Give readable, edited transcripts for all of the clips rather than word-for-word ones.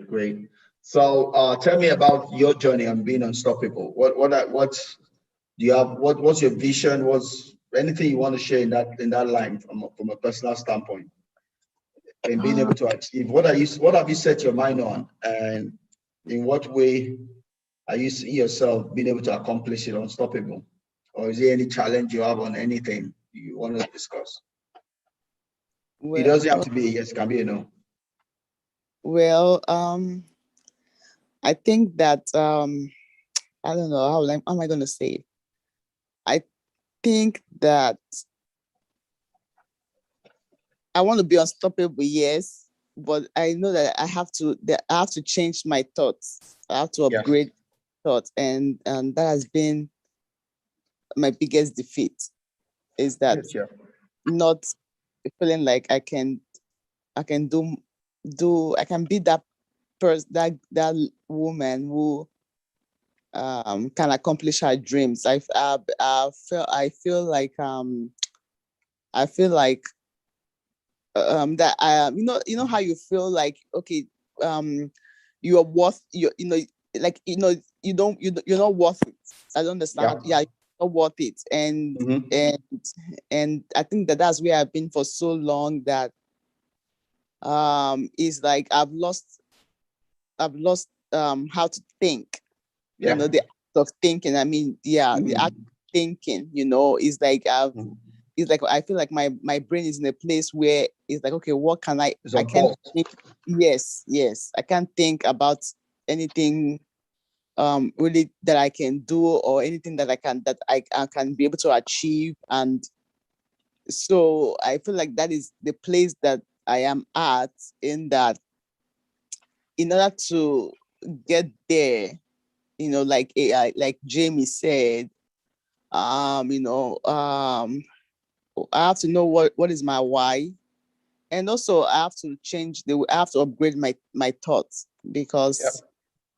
Great, great. So tell me about your journey on being unstoppable. What do you have? What's your vision? What's anything you want to share in that line from a personal standpoint and being Uh, able to achieve? What have you set your mind on, and in what way are you seeing yourself being able to accomplish it unstoppable? Or is there any challenge you have on anything you want to discuss? It well, doesn't have to be a yes, it can be a no. well, I think that I don't know how am I going to say it? I think that I want to be unstoppable, yes, but I know that I have to change my thoughts. I have to Yes. upgrade thoughts, and that has been my biggest defeat. Is that Yes, yeah. not feeling like I can I can be that person, that woman who can accomplish her dreams. I feel like I feel like that you know how you feel like, okay, um you are worth you know, like, you're not worth it. I don't understand Yeah. yeah, you're not worth it. Mm-hmm. And I think that that's where I've been for so long, that is like I've lost how to think, Yeah. the act of thinking. I mean, yeah, the act Mm-hmm. of thinking, is like it's like I feel like my brain is in a place where it's like, okay, what can It's I on can't pause. think. Yes, I can't think about anything really that I can do, or anything I can be able to achieve. And so I feel like that is the place that I am at, in that, in order to get there, like Jamie said, you know, I have to know what is my why. And also I have to I have to upgrade my thoughts, Yeah. because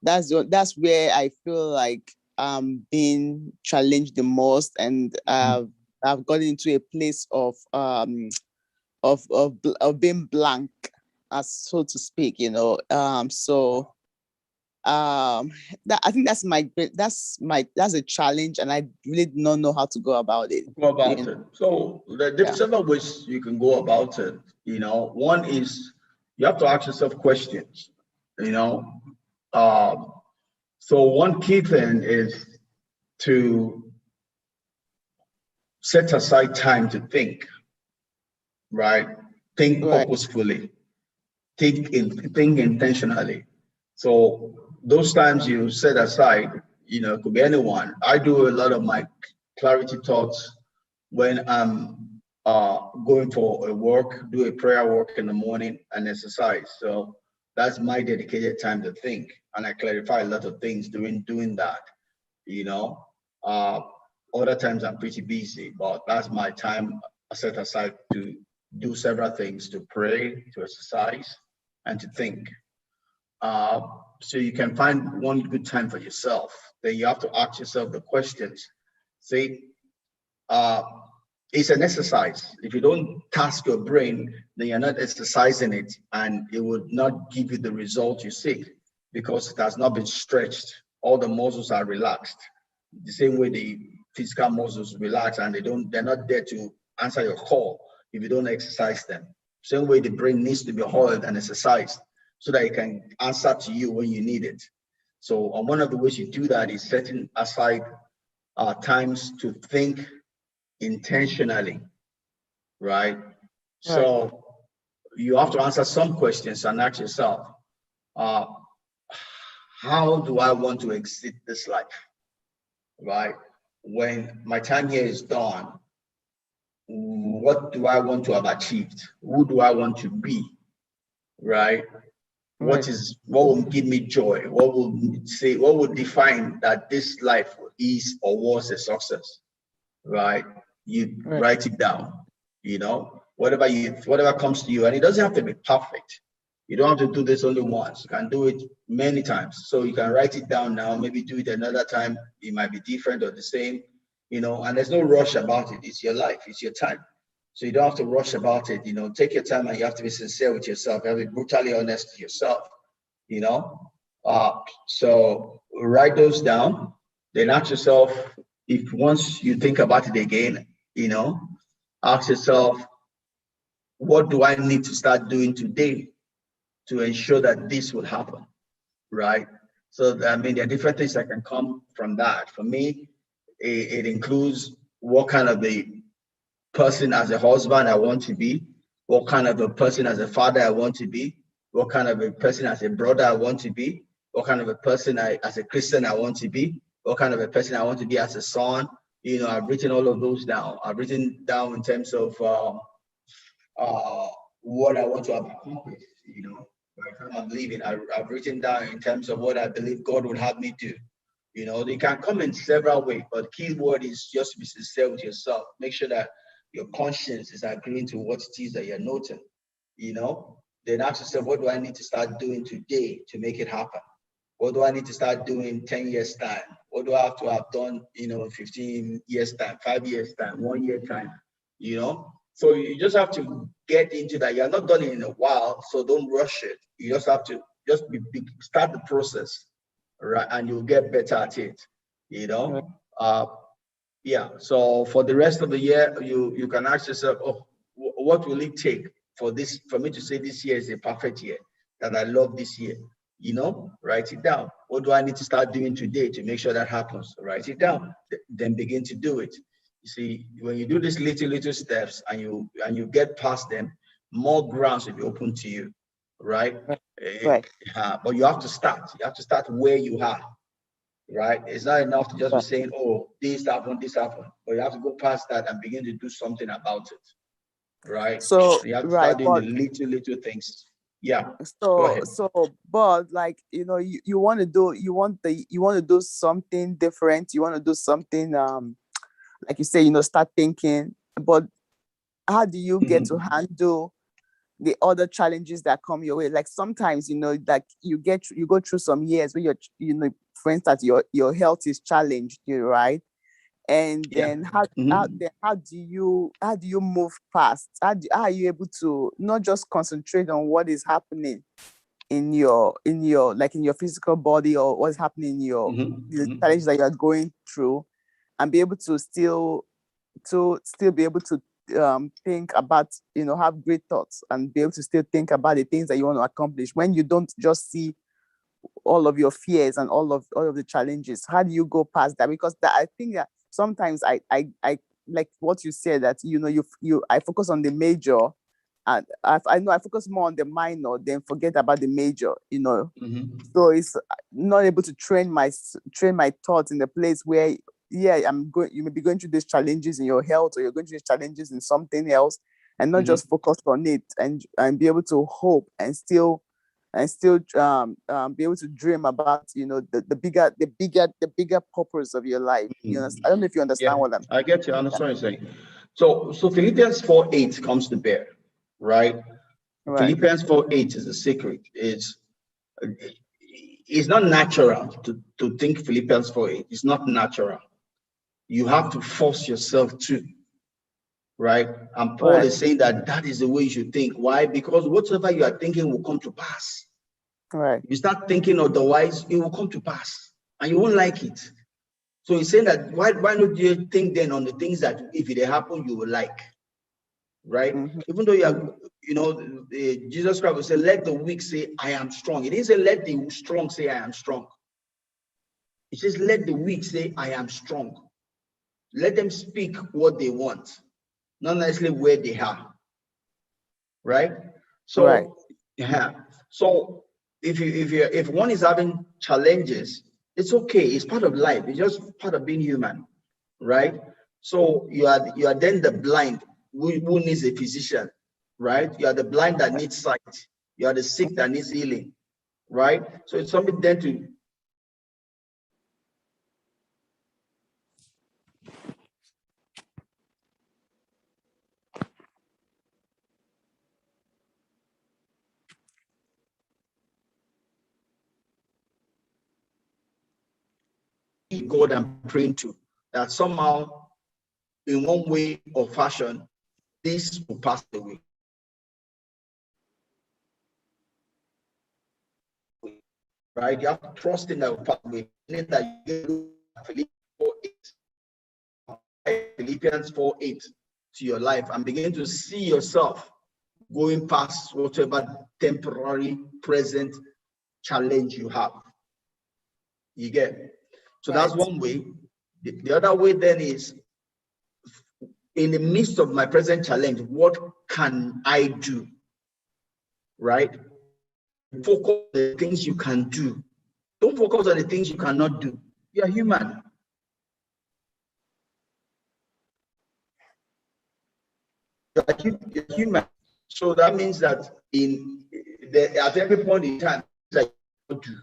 that's where I feel like I'm being challenged the most. And I've gotten into a place of being blank, as so to speak, so that I think that's a challenge, and I really do not know how to go about it. Go about You it. So Yeah. there's several ways you can go about it. One is you have to ask yourself questions. You know, um, so one key thing is to set aside time to think. Right? Think Right. purposefully. Think intentionally. So those times you set aside, it could be anyone. I do a lot of my clarity thoughts when I'm going for a walk, do a prayer walk in the morning and exercise. So that's my dedicated time to think, and I clarify a lot of things during doing that. You know, uh, other times I'm pretty busy, but that's my time I set aside to do several things: to pray, to exercise, and to think. Uh, so you can find one good time for yourself. Then you have to ask yourself the questions. See, uh, it's an exercise. If you don't task your brain, then you're not exercising it, and it would not give you the result you seek because it has not been stretched. All the muscles are relaxed. The same way the physical muscles relax, and they're not there to answer your call if you don't exercise them. Same way the brain needs to be oiled and exercised so that it can answer to you when you need it. So one of the ways you do that is setting aside times to think intentionally, right? Right. So you have to answer some questions and ask yourself, uh, how do I want to exit this life, right? When my time here is done, what do I want to have achieved? Who do I want to be, right? Right. What will give me joy? What will define that this life is or was a success, right? You Right. write it down, whatever comes to you, and it doesn't have to be perfect. You don't have to do this only once. You can do it many times. So you can write it down now, maybe do it another time. It might be different or the same, and there's no rush about it. It's your life, it's your time. So you don't have to rush about it. Take your time, and you have to be sincere with yourself. You have to be brutally honest to yourself. you know. So write those down. Then ask yourself, if once you think about it again, you know, ask yourself, what do I need to start doing today to ensure that this will happen, right? So I mean, there are different things that can come from that. For me, it includes what kind of a person as a husband I want to be, what kind of a person as a father I want to be, what kind of a person as a brother I want to be, what kind of a person as a Christian I want to be, what kind of a person I want to be as a son. You know, I've written all of those down. I've written down in terms of uh, what I want to have accomplished. You know, by the time I'm leaving, I've written down in terms of what I believe God would have me do. You know, they can come in several ways, but key word is just to be sincere with yourself. Make sure that your conscience is agreeing to what it is that you're noting. You know, then ask yourself, what do I need to start doing today to make it happen? What do I need to start doing 10 years time? What do I have to have done, you know, 15 years time, 5 years time, 1 year time, you know? So you just have to get into that. You're not done in a while, so don't rush it. You just have to start the process, right? And you'll get better at it, you Right. know? Yeah. So for the rest of the year, you can ask yourself, oh, what will it take for me to say this year is a perfect year, that I love this year? You know, write it down. What do I need to start doing today to make sure that happens? Write it down. Then begin to do it. You see, when you do these little steps and you get past them, more grounds will be open to you, right? Right. Eh, Right. but you have to start. You have to start where you are, right? It's not enough to just be Right. saying, oh, this happened. But you have to go past that and begin to do something about it, right? So You have to right, start doing the but little things. Yeah, go so ahead. so but like you want to do you want to do something different. You want to do something like you say, start thinking. But how do you get to Mhm. handle the other challenges that come your way? Like sometimes, like you go through some years where for instance, your health is challenged, right? And Yeah. then how do you move past? How are you able to not just concentrate on what is happening in your physical body, or what's happening in the challenges that you're going through, and be able to still be able to think about, have great thoughts, and be able to still think about the things that you want to accomplish when you don't just see all of your fears and all of the challenges? How do you go past that? Because I think that sometimes I like what you said, that I focus on the major, and I know I focus more on the minor than forget about the major. So it's not able to train my thoughts in the place where, yeah, you may be going through these challenges in your health, or you're going through these challenges in something else, and not just focus on it, and be able to hope, and still be able to dream about the bigger purpose of your life. I don't know if you Yeah, understand what I'm I get you. I understand what you're saying. So Philippians 4:8 comes to bear, right? right. Philippians 4:8 is a secret. It's not natural to think Philippians 4:8. It's not natural. You have to force yourself to, right? And Paul Right. is saying that that is the way you should think. Why? Because whatever you are thinking will come to pass. Right. If you start thinking otherwise, it will come to pass and you won't like it. So he's saying that why don't you think then on the things that if they happen, you will like, right? Mm-hmm. Even though Jesus Christ will say, let the weak say, I am strong. It didn't say, let the strong say, I am strong. It says, let the weak say, I am strong. Let them speak what they want, not necessarily where they are, right? Right. So, yeah. So if one is having challenges, it's okay. It's part of life. It's just part of being human, right? So you are then the blind who needs a physician, right? You are the blind that needs sight. You are the sick that needs healing, right? So it's something then to God I'm praying to, that somehow in one way or fashion this will pass away. right? You have to trust in that pathway, meaning that you look at Philippians 4:8 to your life and begin to see yourself going past whatever temporary present challenge you have. You get? So that's Right. one way. The other way then is, in the midst of my present challenge, what can I do? Right? Focus on the things you can do. Don't focus on the things you cannot do. You're human. You're human. So that means that at every point in time, that you do,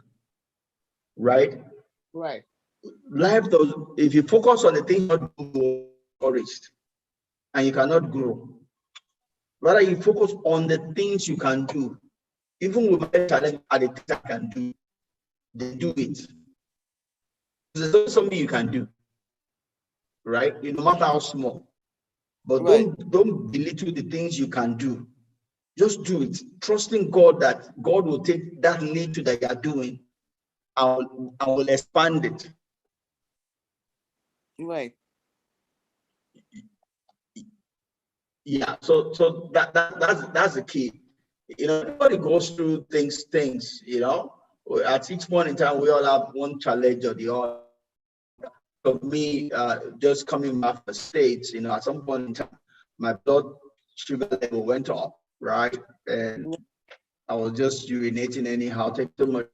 right? Right. Life does. If you focus on the things you not do, encouraged, and you cannot grow. Rather, you focus on the things you can do. Even with my challenge, are the things I can do. They do it. There's always something you can do, right? No matter how small. But Right. don't belittle the things you can do. Just do it, trusting God that God will take that little that you are doing and will expand it. Right. Yeah. So that's the key. Everybody goes through things. At each point in time, we all have one challenge or the other. For me, just coming back from the States, at some point in time, my blood sugar level went up, right? And I was just urinating anyhow, taking too much,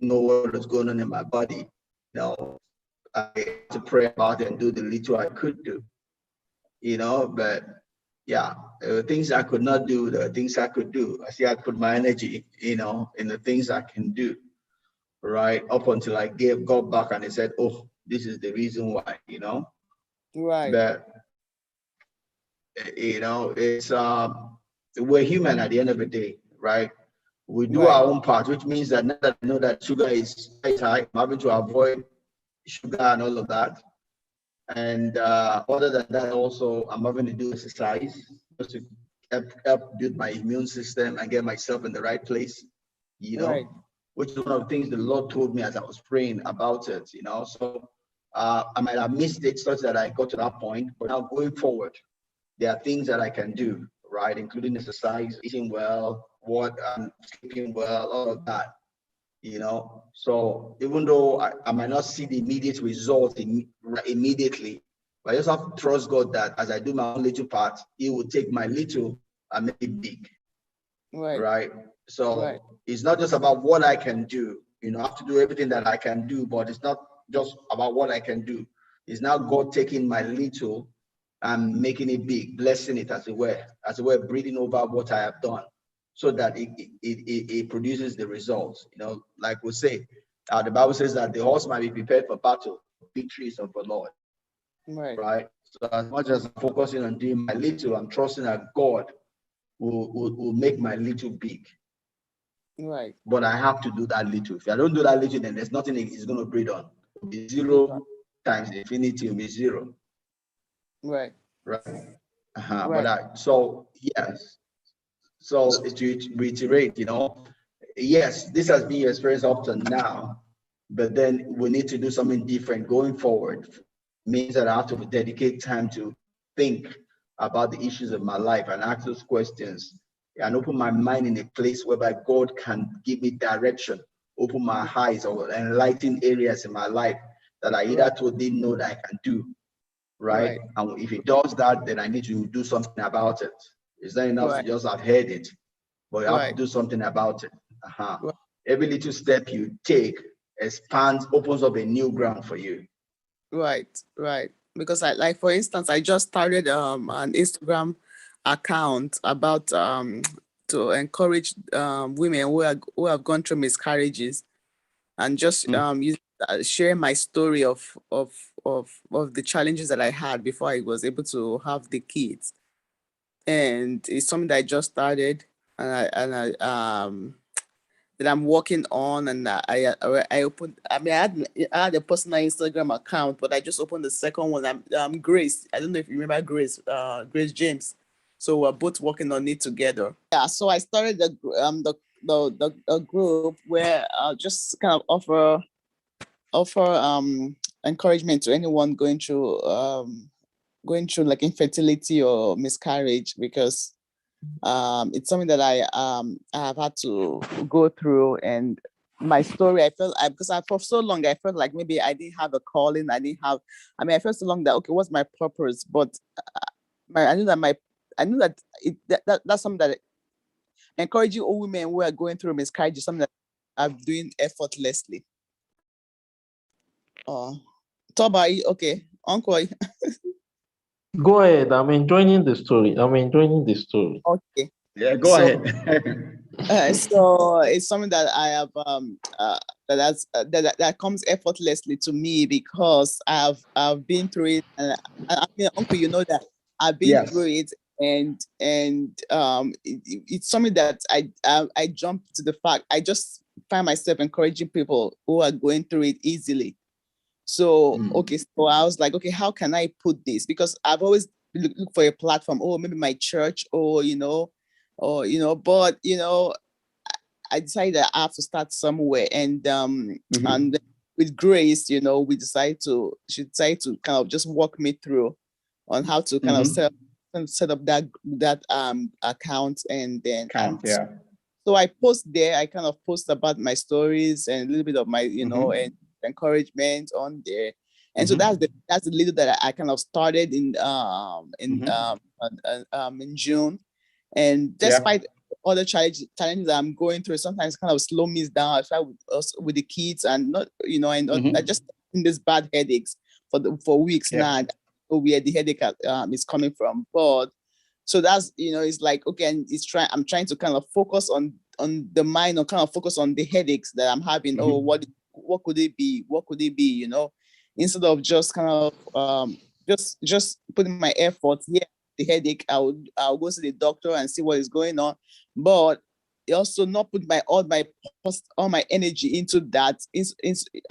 know what was going on in my body. I had to pray about it and do the little I could do, but yeah, there were things I could not do, there were things I could do. I see I put my energy, in the things I can do, right? Up until I got back and they said, oh, this is the reason why, Right. but it's we're human at the end of the day, right? We do Right. our own part, which means that now that I know that sugar is high, I'm having to avoid sugar and all of that. And other than that, also I'm having to do exercise just to help build my immune system and get myself in the right place, Right. which is one of the things the Lord told me as I was praying about it, So I might have missed it such that I got to that point, but now going forward, there are things that I can do, right? Including exercise, eating well, sleeping well, all of that, So even though I might not see the immediate result immediately, but I just have to trust God that as I do my own little part, He will take my little and make it big, Right. right? So Right. it's not just about what I can do. I have to do everything that I can do, but it's not just about what I can do. It's now God taking my little and making it big, blessing it as it were, breathing over what I have done, so that it produces the results. Like we say, the Bible says that the horse might be prepared for battle, victory is of the Lord, Right. right? So as much as I'm focusing on doing my little, I'm trusting that God will make my little big. Right. But I have to do that little. If I don't do that little, then there's nothing it's going to breed on. It'll be zero times infinity, will be zero. Right. Right. Right. So yes. So to reiterate, yes, this has been your experience up to now, but then we need to do something different going forward. Means that I have to dedicate time to think about the issues of my life and ask those questions and open my mind in a place whereby God can give me direction, open my eyes or enlighten areas in my life that I either didn't know that I can do, right? Right. And if it does that, then I need to do something about it. It's not enough to Right. just have heard it, but you have to Right. do something about it. Right. Every little step you take expands, opens up a new ground for you. Right. Right. Because like for instance, I just started an Instagram account about to encourage women who have gone through miscarriages, and just share my story of the challenges that I had before I was able to have the kids. And it's something that I just started, and I that I'm working on, and I opened. I mean, I had a personal Instagram account, but I just opened the second one. I'm Grace. I don't know if you remember Grace. Grace James. So we're both working on it together. Yeah. So I started the group where just kind of offer encouragement to anyone going through like infertility or miscarriage, because it's something that I have had to go through. And my story, because for so long I felt like maybe I didn't have a calling. I felt so long that, okay, what's my purpose? But I knew that that's something that encouraging all women who are going through miscarriage is something that I'm doing effortlessly. Oh, Toba, okay, Uncle, Go ahead. I'm enjoying the story. I'm enjoying the story. okay. Yeah, go So, ahead. so it's something that I have that comes effortlessly to me, because I've been through it, and I mean, Uncle, you know that I've been through Yes. it, and it's something that I jump to the fact. I just find myself encouraging people who are going through it easily. So okay, so I was like, okay, how can I put this? Because I've always look for a platform. Oh, maybe my church, but I decided that I have to start somewhere, and with Grace, she decided to kind of just walk me through on how to kind of set up that account, and Count, yeah. so I post there. I kind of post about my stories and a little bit of my, and encouragement on there. And so that's the little that I kind of started in June. And Yeah. despite other challenges that I'm going through, sometimes kind of slow me down. I try with the kids, and not, I just in these bad headaches for weeks Yeah. now. And I don't know where the headache is coming from, but so that's, it's like, okay, and I'm trying to kind of focus on the mind, or kind of focus on the headaches that I'm having. Oh, what could it be, instead of just kind of just putting my efforts. Yeah, the headache, I'll go to the doctor and see what is going on, but also not put all my energy into that,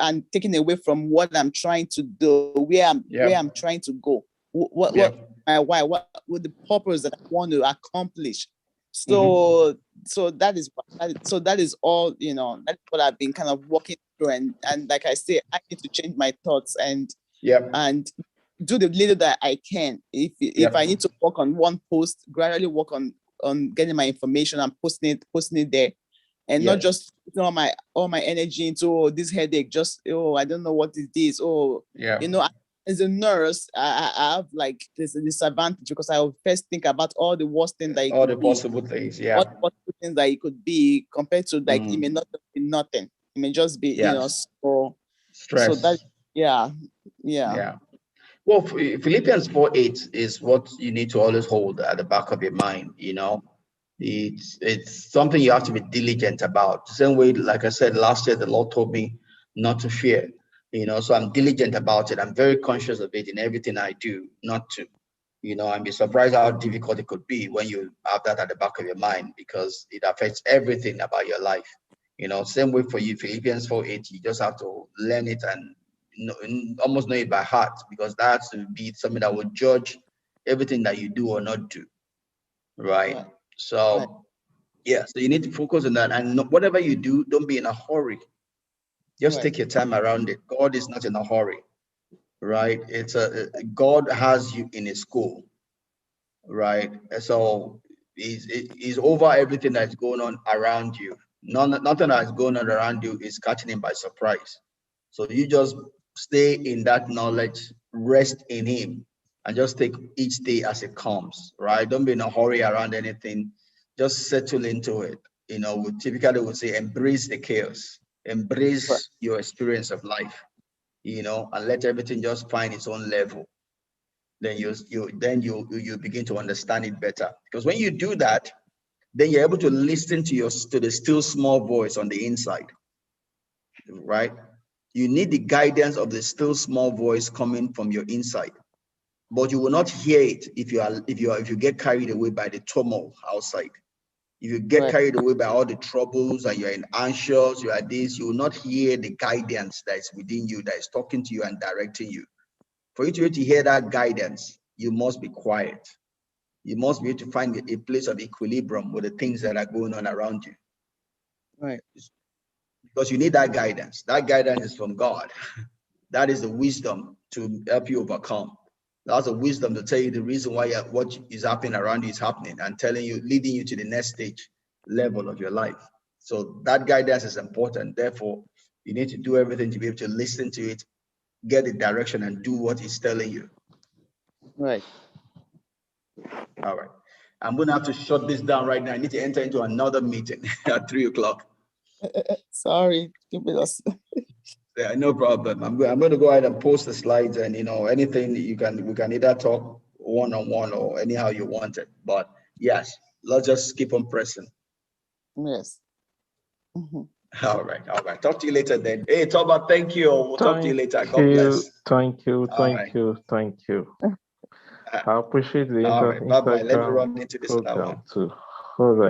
and taking away from what I'm trying to do, where I'm trying to go, what Yeah. my why, what with the purpose that I want to accomplish. So that is all, that's what I've been kind of walking through, and like I say, I need to change my thoughts, Yep. and do the little that I can. If I Yep. need to work on one post, gradually work on getting my information and posting it there, and not Yes. just putting all my energy into, oh, this headache, just, oh, I don't know what is this. Oh, Yeah. as a nurse, I have like this disadvantage, because I will first think about all the worst thing that it All the could be, possible things. all Yeah. the possible things that it could be, compared to, like, it may not be nothing. It may just be, Yes. so that, Stress. yeah, yeah, Yeah. Well, Philippians 4:8 is what you need to always hold at the back of your mind. It's something you have to be diligent about. The same way, like I said last year, the Lord told me not to fear. So I'm diligent about it. I'm very conscious of it in everything I do, not to. And be surprised how difficult it could be when you have that at the back of your mind, because it affects everything about your life. Same way for you, Philippians 4:8, you just have to learn it and almost know it by heart, because that's to be something that will judge everything that you do or not do, right? right, right, So, yeah, so you need to focus on that. And whatever you do, don't be in a hurry. Just right, take your time around it. God is not in a hurry, right? God has you in a school, right? So he's over everything that's going on around you. Nothing that's going on around you is catching him by surprise. So you just stay in that knowledge, rest in him, and just take each day as it comes, right? Don't be in a hurry around anything. Just settle into it. We typically would say embrace the chaos, right, embrace your experience of life, and let everything just find its own level. Then you begin to understand it better. Because when you do that, then you're able to listen to the still small voice on the inside, right? You need the guidance of the still small voice coming from your inside, but you will not hear it if you get carried away by the turmoil outside. If you get right, carried away by all the troubles and you're in anxious, you are this, you will not hear the guidance that is within you, that is talking to you and directing you. For you to be able to hear that guidance, you must be quiet. You must be able to find a place of equilibrium with the things that are going on around you. Right. Because you need that guidance. That guidance is from God. That is the wisdom to help you overcome. That's the wisdom to tell you the reason why what is happening around you is happening, and telling you, leading you to the next stage level of your life. So that guidance is important. Therefore, you need to do everything to be able to listen to it, get the direction, and do what it's telling you. Right. All right. I'm going to have to shut this down right now. I need to enter into another meeting at 3:00. Sorry. Keep it us. Yeah, no problem. I'm going to go ahead and post the slides, and anything we can either talk one on one or anyhow you want it. But yes, let's just keep on pressing. Yes. Mhm. All right, all right. Talk to you later then. Hey, Toba, thank you. We'll talk to you later. God bless. Thank you, All right. thank you. I appreciate the All right. Bye bye. Let me Instagram run into this other one. program too. All right.